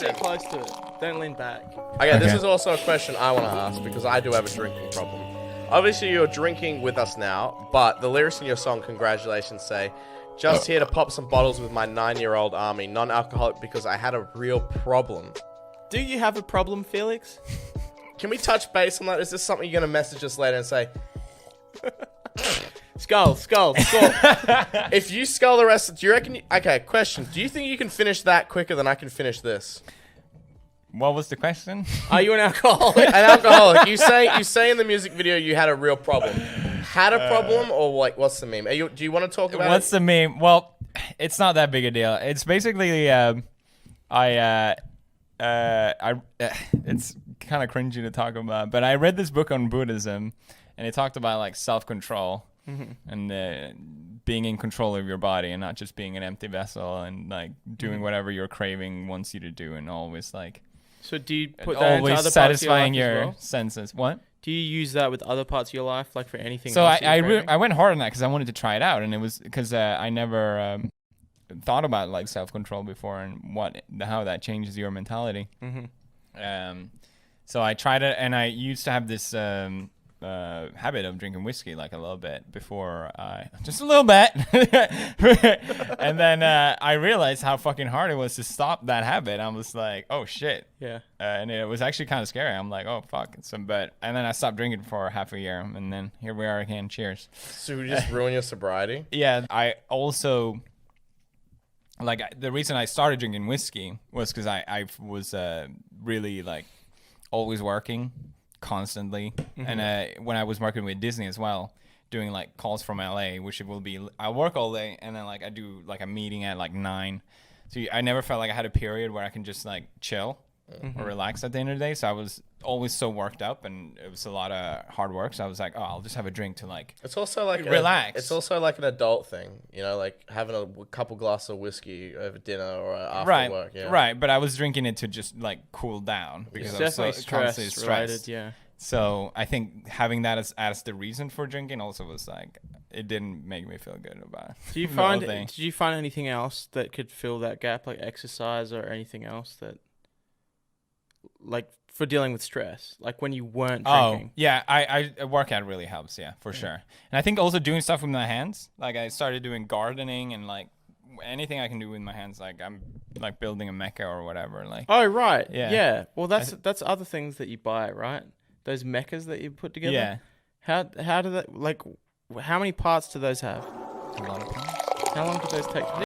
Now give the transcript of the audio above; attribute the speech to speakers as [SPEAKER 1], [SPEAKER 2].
[SPEAKER 1] Get close to it. Don't lean back.
[SPEAKER 2] Okay, this is also a question I want to ask because I do have a drinking problem. Obviously, you're drinking with us now, but the lyrics in your song, Congratulations, say, just here to pop some bottles with my 9-year-old army, non-alcoholic because I had a real problem.
[SPEAKER 1] Do you have a problem, Felix?
[SPEAKER 2] Can we touch base on that? Is this something you're going to message us later and say,
[SPEAKER 1] Skull.
[SPEAKER 2] if you skull the rest, do you reckon... Okay, question. Do you think you can finish that quicker than I can finish this?
[SPEAKER 3] What was the question?
[SPEAKER 1] Are you an alcoholic?
[SPEAKER 2] An alcoholic. You say in the music video you had a real problem. Had a problem or like what's the meme? Do you want to talk about
[SPEAKER 3] What's the meme? Well, it's not that big a deal. It's basically it's kind of cringy to talk about, but I read this book on Buddhism, and it talked about like self-control and being in control of your body and not just being an empty vessel and like doing whatever your craving wants you to do and always like.
[SPEAKER 1] So do you put that into
[SPEAKER 3] always
[SPEAKER 1] other
[SPEAKER 3] satisfying
[SPEAKER 1] parts of your
[SPEAKER 3] your
[SPEAKER 1] life as well?
[SPEAKER 3] senses? What?
[SPEAKER 1] Do you use that with other parts of your life, like for anything?
[SPEAKER 3] So
[SPEAKER 1] else that you're craving?
[SPEAKER 3] I went hard on that because I wanted to try it out, and it was because I never thought about like self-control before and how that changes your mentality. So I tried it, and I used to have this habit of drinking whiskey like a little bit before just a little bit, and then I realized how fucking hard it was to stop that habit. I was like, oh shit,
[SPEAKER 1] Yeah.
[SPEAKER 3] and it was actually kind of scary. I'm like, oh fuck, and then I stopped drinking for half a year, and then here we are again. Cheers.
[SPEAKER 2] So you just ruin your sobriety?
[SPEAKER 3] Yeah, I also like the reason I started drinking whiskey was because I was really like always working constantly, and when I was working with Disney as well, doing like calls from LA, which it will be I work all day and then like I do like a meeting at like 9, so I never felt like I had a period where I can just like chill or relax at the end of the day. So I was always so worked up, and it was a lot of hard work. So I was like, oh, I'll just have a drink to like
[SPEAKER 2] It's also like
[SPEAKER 3] relax.
[SPEAKER 2] It's also like an adult thing, you know, like having a couple glasses of whiskey over dinner or after
[SPEAKER 3] right,
[SPEAKER 2] work. Yeah.
[SPEAKER 3] right. But I was drinking it to just like cool down because
[SPEAKER 1] It's
[SPEAKER 3] I was
[SPEAKER 1] definitely
[SPEAKER 3] so constantly
[SPEAKER 1] stress related,
[SPEAKER 3] stressed.
[SPEAKER 1] yeah.
[SPEAKER 3] So I think having that as the reason for drinking also was like it didn't make me feel good about it.
[SPEAKER 1] Do you
[SPEAKER 3] the whole
[SPEAKER 1] find?
[SPEAKER 3] thing.
[SPEAKER 1] Did you find anything else that could fill that gap, like exercise or anything else that, like for dealing with stress, like when you weren't drinking?
[SPEAKER 3] Oh yeah, I workout really helps, yeah, for sure. And I think also doing stuff with my hands, like I started doing gardening and like anything I can do with my hands, like I'm like building a mecha or whatever, like.
[SPEAKER 1] Oh right,
[SPEAKER 3] Yeah.
[SPEAKER 1] yeah. Well, that's other things that you buy, right? Those mechas that you put together.
[SPEAKER 3] Yeah.
[SPEAKER 1] How do that, like, how many parts do those have?
[SPEAKER 3] A lot of times.
[SPEAKER 1] How long do those take?